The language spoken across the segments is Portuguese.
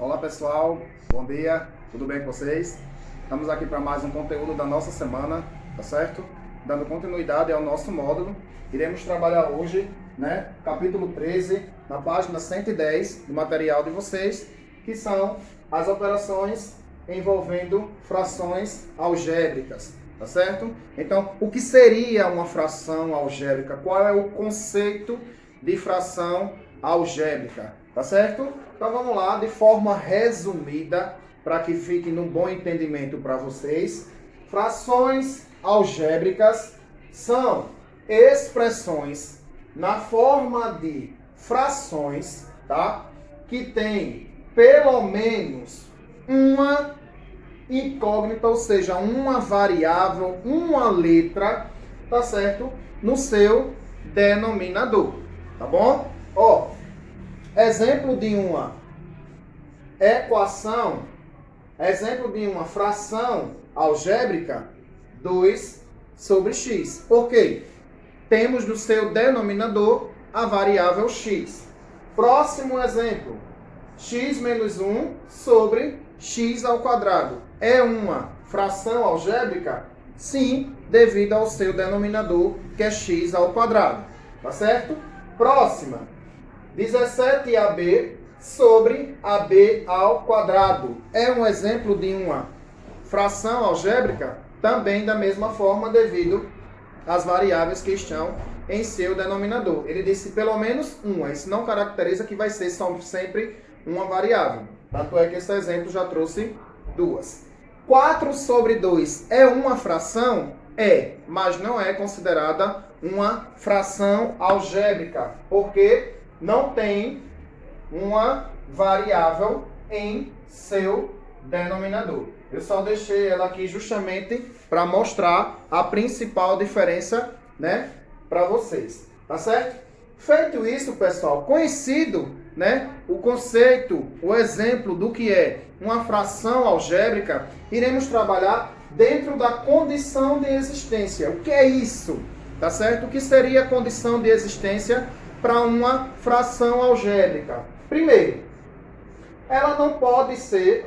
Olá pessoal, bom dia, tudo bem com vocês? Estamos aqui para mais um conteúdo da nossa semana, tá certo? Dando continuidade ao nosso módulo, iremos trabalhar hoje, capítulo 13, na página 110 do material de vocês, que são as operações envolvendo frações algébricas, tá certo? Então, o que seria uma fração algébrica? Qual é o conceito de fração algébrica, tá certo? Então vamos lá, de forma resumida, para que fique num bom entendimento para vocês. Frações algébricas são expressões na forma de frações, tá? Que tem pelo menos uma incógnita, ou seja, uma variável, uma letra, tá certo? No seu denominador, tá bom? Ó, exemplo de uma equação, exemplo de uma fração algébrica, 2 sobre x. Por quê? Temos no seu denominador a variável x. Próximo exemplo, x menos 1 sobre x ao quadrado. É uma fração algébrica? Sim, devido ao seu denominador, que é x ao quadrado. Tá certo? Próxima, 17ab sobre ab ao quadrado. É um exemplo de uma fração algébrica? Também da mesma forma, devido às variáveis que estão em seu denominador. Ele disse pelo menos uma. Isso não caracteriza que vai ser sempre uma variável. Tanto é que esse exemplo já trouxe duas. 4 sobre 2 é uma fração? É, mas não é considerada uma fração algébrica, porque não tem uma variável em seu denominador. Eu só deixei ela aqui justamente para mostrar a principal diferença, para vocês. Tá certo? Feito isso, pessoal, conhecido, o conceito, o exemplo do que é uma fração algébrica, iremos trabalhar dentro da condição de existência. O que é isso? Tá certo? O que seria a condição de existência para uma fração algébrica? Primeiro, ela não pode ser,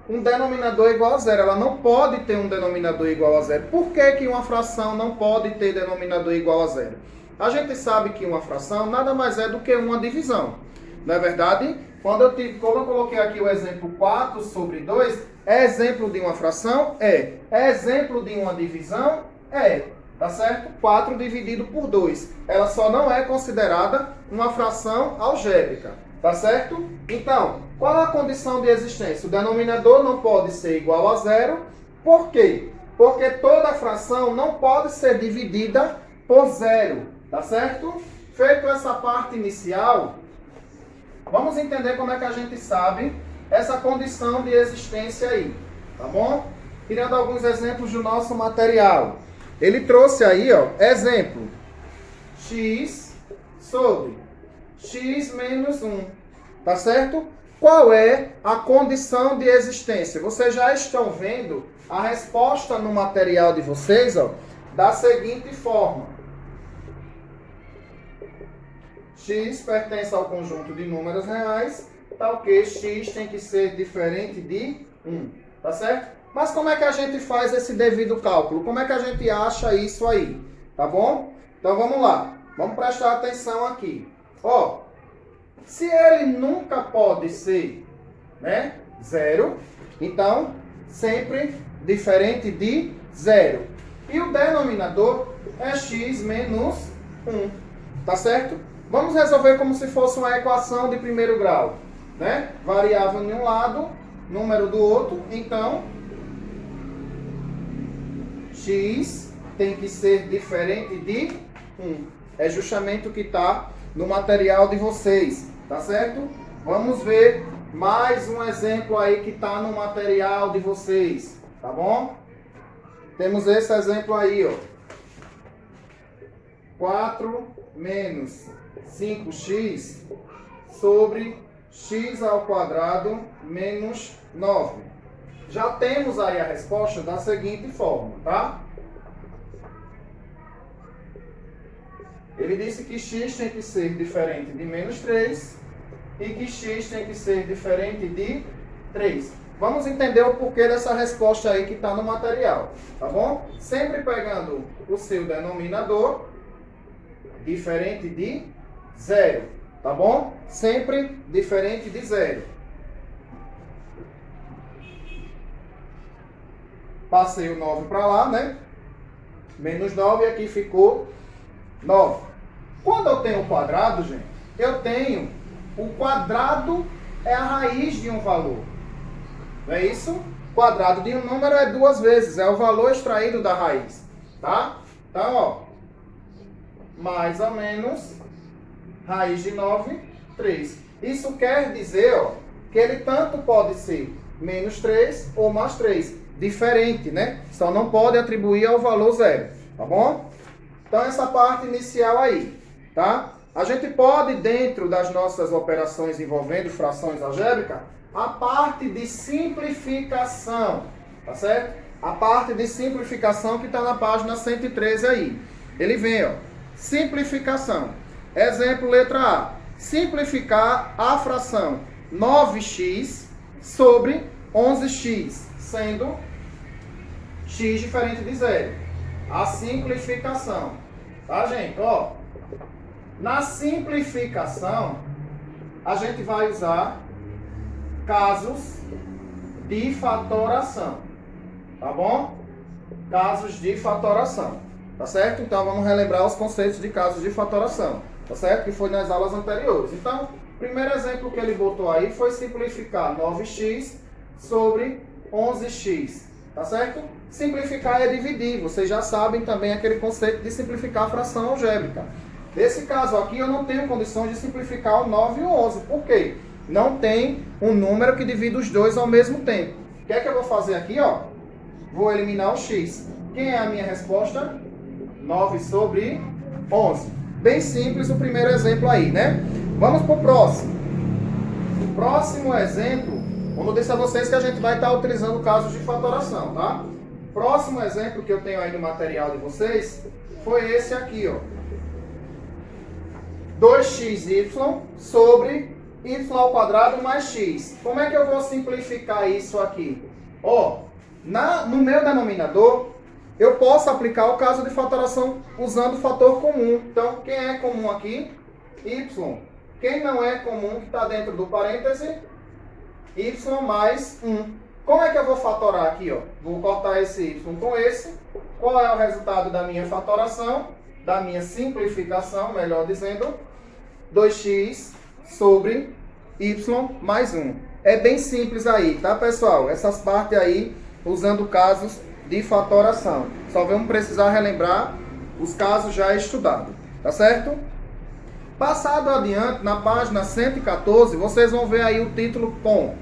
um denominador igual a zero. Ela não pode ter um denominador igual a zero. Por que uma fração não pode ter denominador igual a zero? A gente sabe que uma fração nada mais é do que uma divisão. Não é verdade? Quando eu coloquei aqui o exemplo 4 sobre 2, é exemplo de uma fração? É. É exemplo de uma divisão? É. Tá certo? 4 dividido por 2. Ela só não é considerada uma fração algébrica. Tá certo? Então, qual a condição de existência? O denominador não pode ser igual a zero. Por quê? Porque toda fração não pode ser dividida por zero. Tá certo? Feito essa parte inicial, vamos entender como é que a gente sabe essa condição de existência aí. Tá bom? Tirando alguns exemplos do nosso material. Ele trouxe aí, exemplo, x sobre x menos 1, tá certo? Qual é a condição de existência? Vocês já estão vendo a resposta no material de vocês, da seguinte forma. X pertence ao conjunto de números reais, tal que x tem que ser diferente de 1, tá certo? Mas como é que a gente faz esse devido cálculo? Como é que a gente acha isso aí? Tá bom? Então vamos lá. Vamos prestar atenção aqui. Se ele nunca pode ser, zero, então sempre diferente de zero. E o denominador é x menos 1. Tá certo? Vamos resolver como se fosse uma equação de primeiro grau. Variável de um lado, número do outro. Então, x tem que ser diferente de 1. É justamente o que está no material de vocês, tá certo? Vamos ver mais um exemplo aí que está no material de vocês, tá bom? Temos esse exemplo aí, 4 menos 5x sobre x ao quadrado menos 9. Já temos aí a resposta da seguinte forma, tá? Ele disse que x tem que ser diferente de menos 3 e que x tem que ser diferente de 3. Vamos entender o porquê dessa resposta aí que está no material, tá bom? Sempre pegando o seu denominador diferente de 0, tá bom? Sempre diferente de 0. Passei o 9 para lá, né? Menos 9 e aqui ficou 9. Quando eu tenho o quadrado, gente, eu tenho o quadrado é a raiz de um valor. Não é isso? Quadrado de um número é 2 vezes, é o valor extraído da raiz, tá? Então, ó, mais ou menos raiz de 9, 3. Isso quer dizer, ó, que ele tanto pode ser menos 3 ou mais 3. Diferente, né? Só não pode atribuir ao valor 0, tá bom? Então, essa parte inicial aí, tá? A gente pode, dentro das nossas operações envolvendo frações algébricas, a parte de simplificação, tá certo? A parte de simplificação que está na página 113 aí. Ele vem, ó, simplificação. Exemplo, letra A. Simplificar a fração 9x sobre 11x, sendo x diferente de 0. A simplificação. Tá, gente? Ó, na simplificação, a gente vai usar casos de fatoração. Tá bom? Casos de fatoração. Tá certo? Então, vamos relembrar os conceitos de casos de fatoração. Tá certo? Que foi nas aulas anteriores. Então, o primeiro exemplo que ele botou aí foi simplificar 9x sobre 11x. Tá certo? Simplificar é dividir. Vocês já sabem também aquele conceito de simplificar a fração algébrica. Nesse caso aqui, eu não tenho condição de simplificar o 9 e o 11. Por quê? Não tem um número que divida os dois ao mesmo tempo. O que é que eu vou fazer aqui, ó? Vou eliminar o x. Quem é a minha resposta? 9 sobre 11. Bem simples o primeiro exemplo aí, né? Vamos para o próximo. O próximo exemplo, como eu disse a vocês que a gente vai estar utilizando casos de fatoração, tá? Próximo exemplo que eu tenho aí no material de vocês foi esse aqui, ó. 2xy sobre y ao quadrado mais x. Como é que eu vou simplificar isso aqui? Ó, no meu denominador, eu posso aplicar o caso de fatoração usando o fator comum. Então, quem é comum aqui? Y. Quem não é comum, que está dentro do parêntese? Y mais 1. Como é que eu vou fatorar aqui, ó? Vou cortar esse y com esse. Qual é o resultado da minha fatoração? Da minha simplificação, melhor dizendo, 2x sobre y mais 1. É bem simples aí, tá, pessoal? Essas partes aí, usando casos de fatoração. Só vamos precisar relembrar os casos já estudados, tá certo? Passado adiante, na página 114, vocês vão ver aí o título com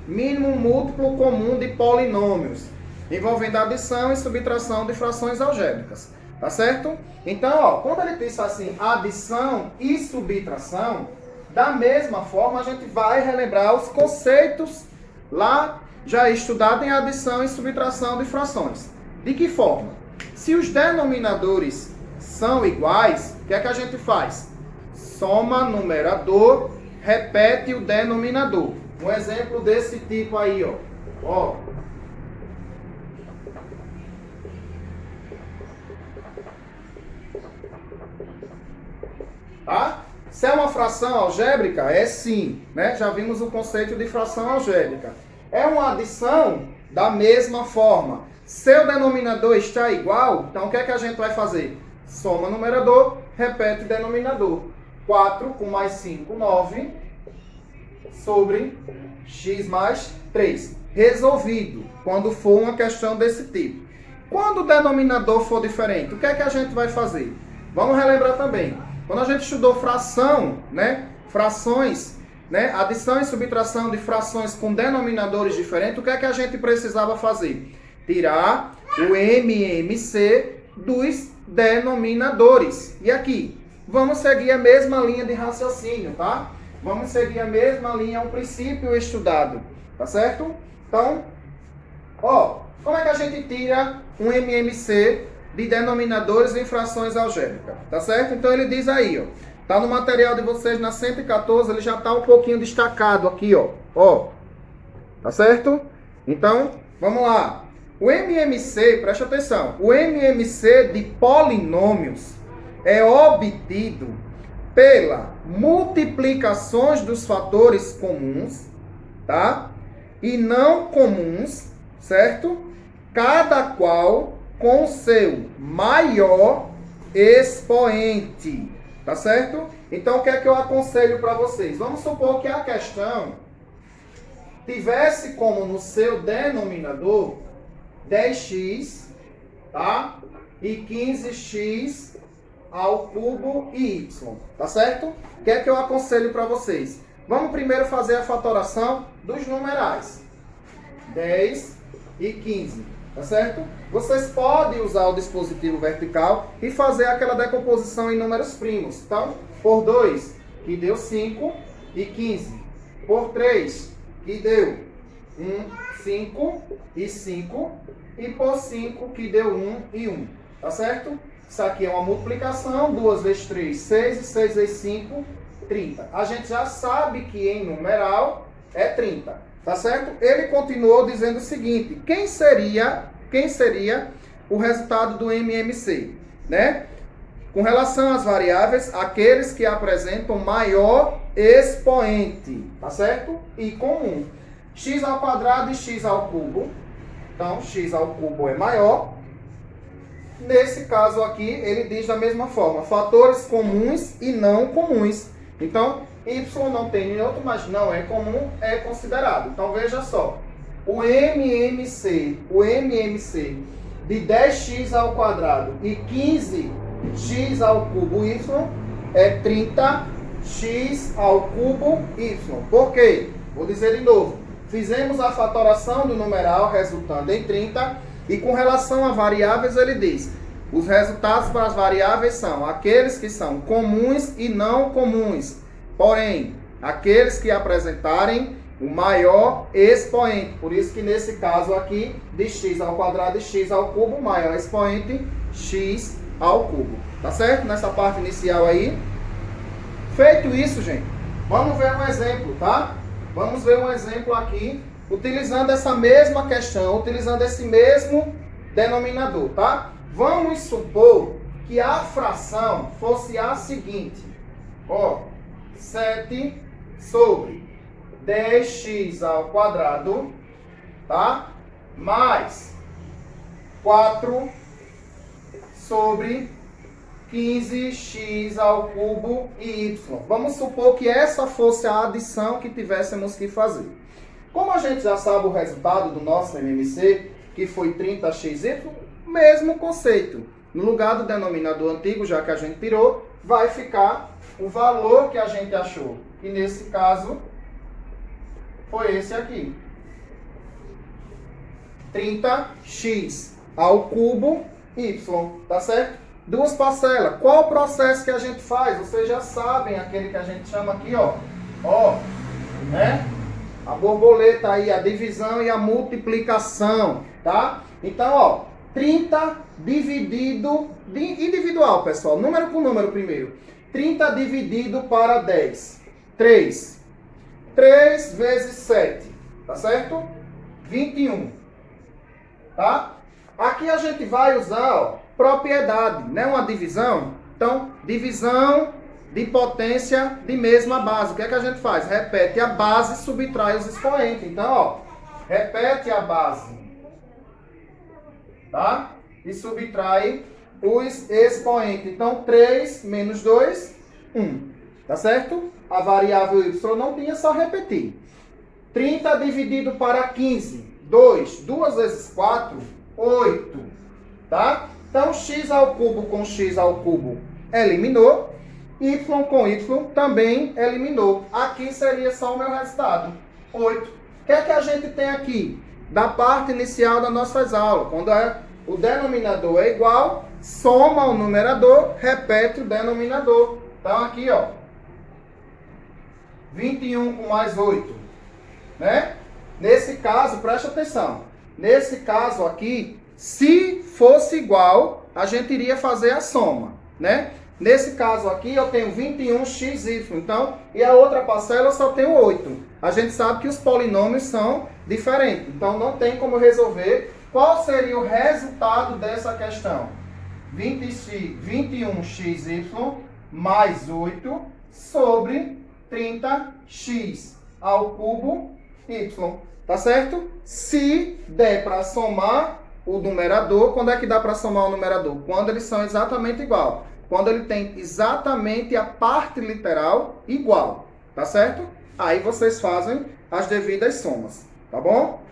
mínimo múltiplo comum de polinômios, envolvendo adição e subtração de frações algébricas. Tá certo? Então, ó, quando ele diz assim, adição e subtração, da mesma forma a gente vai relembrar os conceitos lá já estudados em adição e subtração de frações. De que forma? Se os denominadores são iguais, o que é que a gente faz? Soma numerador, repete o denominador. Um exemplo desse tipo aí, ó. Ó. Tá? Se é uma fração algébrica, é sim, né? Já vimos o conceito de fração algébrica. É uma adição da mesma forma. Seu denominador está igual, então o que é que a gente vai fazer? Soma numerador, repete denominador. 4 com mais 5, 9, sobre x mais 3. Resolvido, quando for uma questão desse tipo. Quando o denominador for diferente, o que é que a gente vai fazer? Vamos relembrar também. Quando a gente estudou fração, né? Frações, né? Adição e subtração de frações com denominadores diferentes, o que é que a gente precisava fazer? Tirar o MMC dos denominadores. E aqui, vamos seguir a mesma linha de raciocínio, tá? Vamos seguir a mesma linha, um princípio estudado, tá certo? Então, ó, como é que a gente tira um MMC de denominadores em frações algébricas, tá certo? Então ele diz aí, ó, Tá no material de vocês na 114, ele já tá um pouquinho destacado aqui, ó. Ó. Tá certo? Então, vamos lá. O MMC, preste atenção, o MMC de polinômios é obtido pela multiplicações dos fatores comuns, tá? E não comuns, certo? Cada qual com seu maior expoente, tá certo? Então, o que é que eu aconselho para vocês? Vamos supor que a questão tivesse como no seu denominador 10x, tá? E 15x ao cubo e y, tá certo? O que é que eu aconselho para vocês? Vamos primeiro fazer a fatoração dos numerais. 10 e 15, tá certo? Vocês podem usar o dispositivo vertical e fazer aquela decomposição em números primos. Então, por 2, que deu 5 e 15. Por 3, que deu 5 e 5. E por 5, que deu 1 e 1. Tá certo? Isso aqui é uma multiplicação. 2 vezes 3, 6. E 6 vezes 5, 30. A gente já sabe que em numeral é 30. Tá certo? Ele continuou dizendo o seguinte. Quem seria o resultado do MMC? Né? Com relação às variáveis, aqueles que apresentam maior expoente. Tá certo? E comum. X ao quadrado e x ao cubo. Então, x ao cubo é maior. Nesse caso aqui, ele diz da mesma forma, fatores comuns e não comuns. Então, y não tem nenhum outro, mas não é comum, é considerado. Então, veja só. O MMC de 10x ao quadrado e 15x ao cubo y é 30x ao cubo y. Por quê? Vou dizer de novo. Fizemos a fatoração do numeral resultando em 30 e com relação a variáveis ele diz, os resultados para as variáveis são aqueles que são comuns e não comuns, porém, aqueles que apresentarem o maior expoente, por isso que nesse caso aqui, de x ao quadrado e x ao cubo, maior expoente, x ao cubo, tá certo? Nessa parte inicial aí. Feito isso, gente, vamos ver um exemplo, tá? Vamos ver um exemplo aqui, utilizando essa mesma questão, utilizando esse mesmo denominador, tá? Vamos supor que a fração fosse a seguinte, ó, 7 sobre 10x ao quadrado, tá? Mais 4 sobre 15x ao cubo e y. Vamos supor que essa fosse a adição que tivéssemos que fazer. Como a gente já sabe o resultado do nosso MMC, que foi 30xy, mesmo conceito. No lugar do denominador antigo, já que a gente tirou, vai ficar o valor que a gente achou. E nesse caso, foi esse aqui. 30x ao cubo y, tá certo? Duas parcelas. Qual o processo que a gente faz? Vocês já sabem, aquele que a gente chama aqui, ó. Ó, né? A borboleta aí, a divisão e a multiplicação, tá? Então, ó, 30 dividido, individual, pessoal, número por número primeiro. 30 dividido para 10. 3. 3 vezes 7, tá certo? 21, tá? Aqui a gente vai usar, ó, propriedade, né? Uma divisão. Então, divisão de potência de mesma base. O que é que a gente faz? Repete a base e subtrai os expoentes. Então, ó, repete a base, tá? E subtrai os expoentes. Então, 3 menos 2, 1. Tá certo? A variável y não tinha, só repetir. 30 dividido para 15, 2. 2 vezes 4, 8. Tá? Então, x ao cubo com x ao cubo eliminou. Y com y também eliminou. Aqui seria só o meu resultado, 8. O que é que a gente tem aqui? Da parte inicial das nossas aulas. Quando o denominador é igual, soma o numerador, repete o denominador. Então, aqui, ó. 21 com mais 8. Né? Nesse caso, preste atenção. Nesse caso aqui, se fosse igual, a gente iria fazer a soma, né? Nesse caso aqui, eu tenho 21xy, então, e a outra parcela eu só tenho 8. A gente sabe que os polinômios são diferentes, então não tem como resolver. Qual seria o resultado dessa questão? 21xy mais 8 sobre 30x ao cubo y. Tá certo? Se der para somar o numerador, quando é que dá para somar o numerador? Quando eles são exatamente igual. Quando ele tem exatamente a parte literal igual. Tá certo? Aí vocês fazem as devidas somas. Tá bom?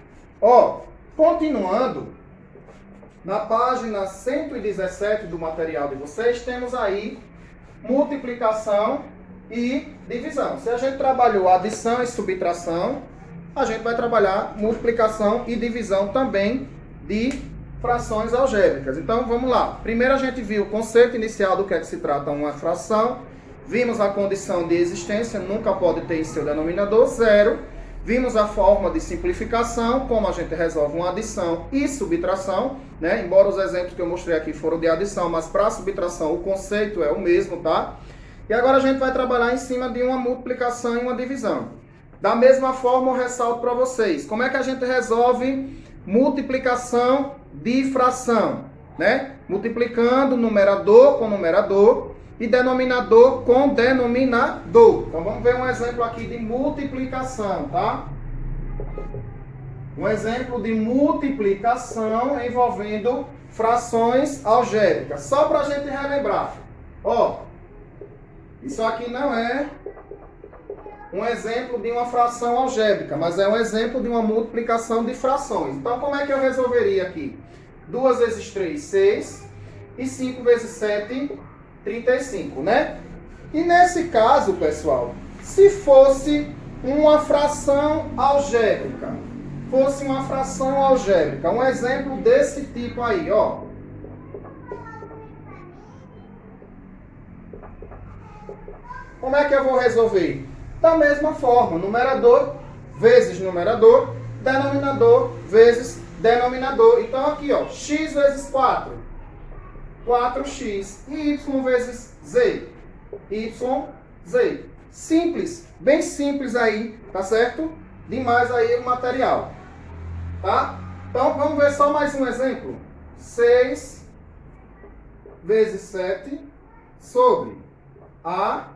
Ó, continuando, na página 117 do material de vocês, temos aí multiplicação e divisão. Se a gente trabalhou adição e subtração, a gente vai trabalhar multiplicação e divisão também de frações algébricas. Então, vamos lá. Primeiro a gente viu o conceito inicial do que é que se trata uma fração. Vimos a condição de existência, nunca pode ter em seu denominador zero. Vimos a forma de simplificação, como a gente resolve uma adição e subtração, né? Embora os exemplos que eu mostrei aqui foram de adição, mas para subtração o conceito é o mesmo, tá? E agora a gente vai trabalhar em cima de uma multiplicação e uma divisão. Da mesma forma, eu ressalto para vocês. Como é que a gente resolve multiplicação de fração, né? Multiplicando numerador com numerador e denominador com denominador. Então vamos ver um exemplo aqui de multiplicação, tá? Um exemplo de multiplicação envolvendo frações algébricas. Só para a gente relembrar. Ó, isso aqui não é um exemplo de uma fração algébrica, mas é um exemplo de uma multiplicação de frações. Então, como é que eu resolveria aqui? 2 vezes 3, 6. E 5 vezes 7, 35, né? E nesse caso, pessoal, se fosse uma fração algébrica, um exemplo desse tipo aí, ó. Como é que eu vou resolver? Da mesma forma, numerador vezes numerador, denominador vezes denominador. Então aqui, ó, x vezes 4, 4x, e y vezes z, z. Simples, bem simples aí, tá certo? Demais aí o material, tá? Então vamos ver só mais um exemplo. 6 vezes 7 sobre A,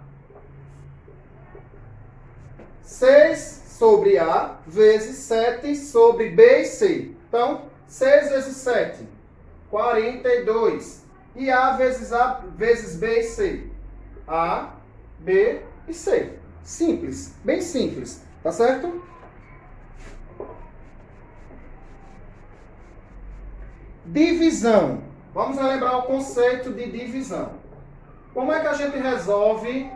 6 sobre A vezes 7 sobre B e C. Então, 6 vezes 7, 42. E A vezes B e C. A, B e C. Simples, bem simples. Tá certo? Divisão. Vamos relembrar o conceito de divisão. Como é que a gente resolve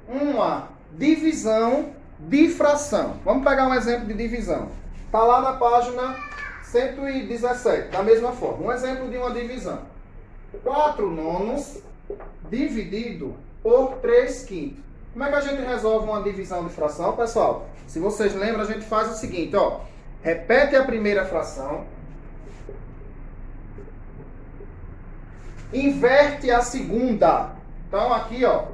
uma divisão de fração? Vamos pegar um exemplo de divisão. Está lá na página 117, da mesma forma. Um exemplo de uma divisão. 4 nonos dividido por 3 quintos. Como é que a gente resolve uma divisão de fração, pessoal? Se vocês lembram, a gente faz o seguinte, ó. Repete a primeira fração. Inverte a segunda. Então, aqui, ó.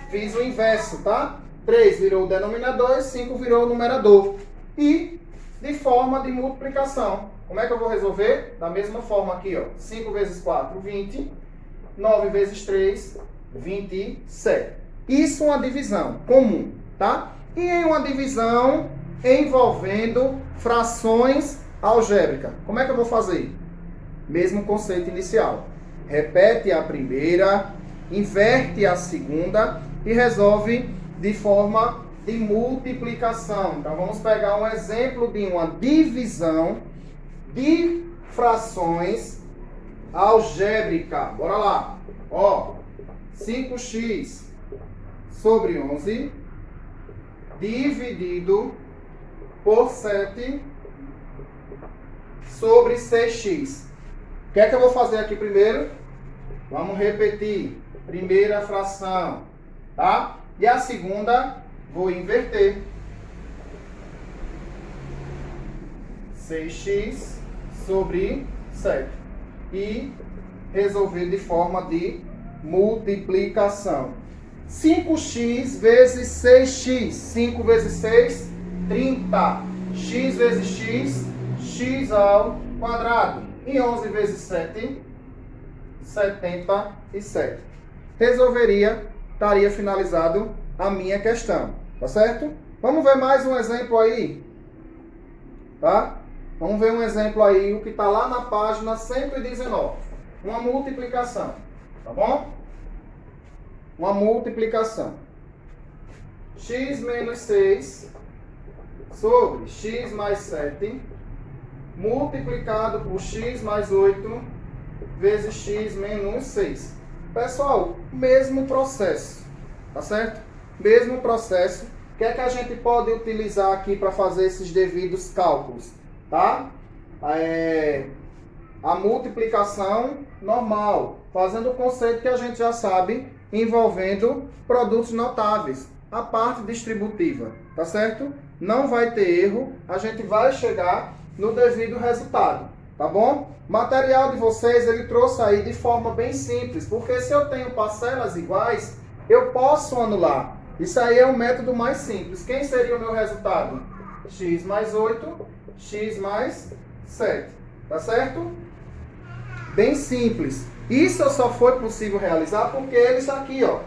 Fiz o inverso, tá? 3 virou o denominador e 5 virou o numerador. E de forma de multiplicação. Como é que eu vou resolver? Da mesma forma aqui, ó. 5 vezes 4, 20. 9 vezes 3, 27. Isso é uma divisão comum, tá? E em uma divisão envolvendo frações algébricas. Como é que eu vou fazer? Mesmo conceito inicial. Repete a primeira, inverte a segunda e resolve de forma de multiplicação. Então vamos pegar um exemplo de uma divisão de frações algébrica. Bora lá. Ó, 5x sobre 11 dividido por 7 sobre 6x. O que é que eu vou fazer aqui primeiro? Vamos repetir. Primeira fração, tá? E a segunda, vou inverter. 6x sobre 7. E resolver de forma de multiplicação. 5x vezes 6x. 5 vezes 6, 30. X vezes x, x ao quadrado. E 11 vezes 7, 77. Resolveria, estaria finalizado a minha questão. Tá certo? Vamos ver mais um exemplo aí. Tá? Vamos ver um exemplo aí, o que está lá na página 119. Uma multiplicação. Tá bom? Uma multiplicação. X menos 6 sobre x mais 7 multiplicado por x mais 8 vezes x menos 6. Pessoal, mesmo processo. Tá certo? Mesmo processo. O que é que a gente pode utilizar aqui para fazer esses devidos cálculos? Tá? A multiplicação normal, fazendo o conceito que a gente já sabe, envolvendo produtos notáveis, a parte distributiva, tá certo? Não vai ter erro, a gente vai chegar no devido resultado, tá bom? O material de vocês, ele trouxe aí de forma bem simples, porque se eu tenho parcelas iguais, eu posso anular. Isso aí é o método mais simples. Quem seria o meu resultado? X mais 8, x mais 7, tá certo? Bem simples. Isso só foi possível realizar porque eles aqui, ó,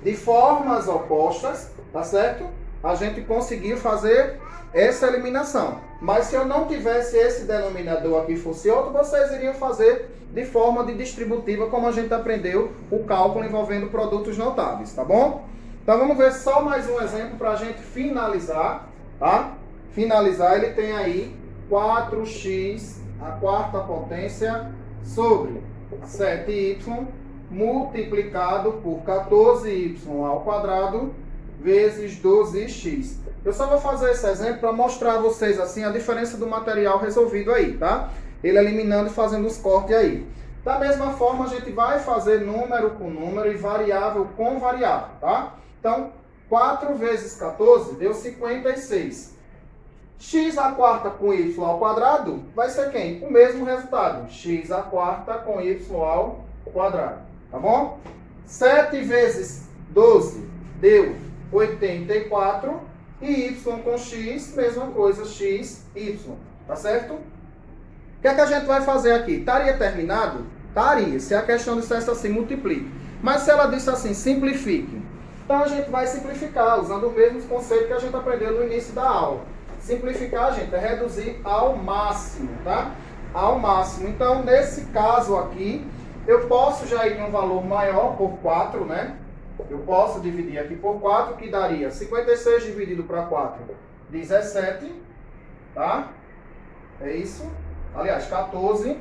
de formas opostas, tá certo? A gente conseguiu fazer essa eliminação. Mas se eu não tivesse esse denominador aqui fosse outro, vocês iriam fazer de forma de distributiva, como a gente aprendeu o cálculo envolvendo produtos notáveis, tá bom? Então vamos ver só mais um exemplo para a gente finalizar, tá? Finalizar, ele tem aí 4x a quarta potência sobre 7y multiplicado por 14y ao quadrado vezes 12x. Eu só vou fazer esse exemplo para mostrar a vocês assim a diferença do material resolvido aí, tá? Ele eliminando e fazendo os cortes aí. Da mesma forma, a gente vai fazer número com número e variável com variável, tá? Então, 4 vezes 14 deu 56. X à quarta com y ao quadrado vai ser quem? O mesmo resultado. X à quarta com y ao quadrado. Tá bom? 7 vezes 12 deu 84. E y com x, mesma coisa, x, y. Tá certo? O que é que a gente vai fazer aqui? Estaria terminado? Estaria. Se a questão dissesse assim, multiplique. Mas se ela disse assim, simplifique. Então a gente vai simplificar, usando o mesmo conceito que a gente aprendeu no início da aula. Simplificar, gente, é reduzir ao máximo, tá? Ao máximo. Então, nesse caso aqui, eu posso já ir em um valor maior por 4, né? Eu posso dividir aqui por 4, que daria 56 dividido para 4, 17, tá? É isso. Aliás, 14.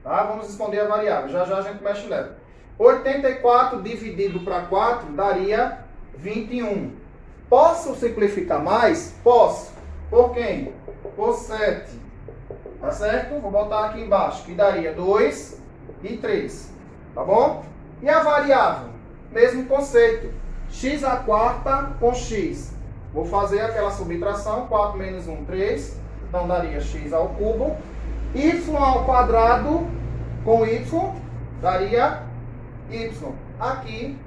Tá? Vamos esconder a variável. Já já a gente mexe nela. 84 dividido para 4 daria 21. Posso simplificar mais? Posso. Por quem? Por 7. Tá certo? Vou botar aqui embaixo, que daria 2 e 3. Tá bom? E a variável? Mesmo conceito. X à quarta com x. Vou fazer aquela subtração. 4 menos 1, 3. Então daria x ao cubo. Y ao quadrado com y daria y. Aqui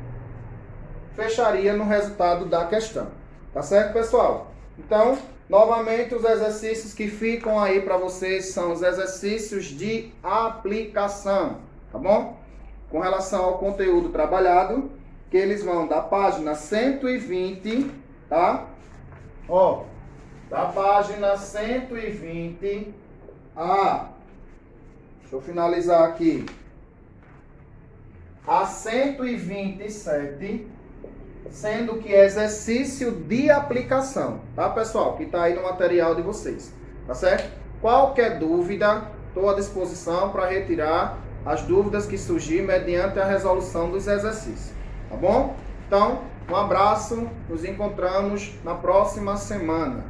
fecharia no resultado da questão. Tá certo, pessoal? Então, novamente, os exercícios que ficam aí para vocês são os exercícios de aplicação, tá bom? Com relação ao conteúdo trabalhado, que eles vão da página 120, tá? Ó, da página 120 a... Deixa eu finalizar aqui. A 127, sendo que é exercício de aplicação, tá, pessoal? Que tá aí no material de vocês, tá certo? Qualquer dúvida, estou à disposição para retirar as dúvidas que surgirem mediante a resolução dos exercícios, tá bom? Então, um abraço, nos encontramos na próxima semana.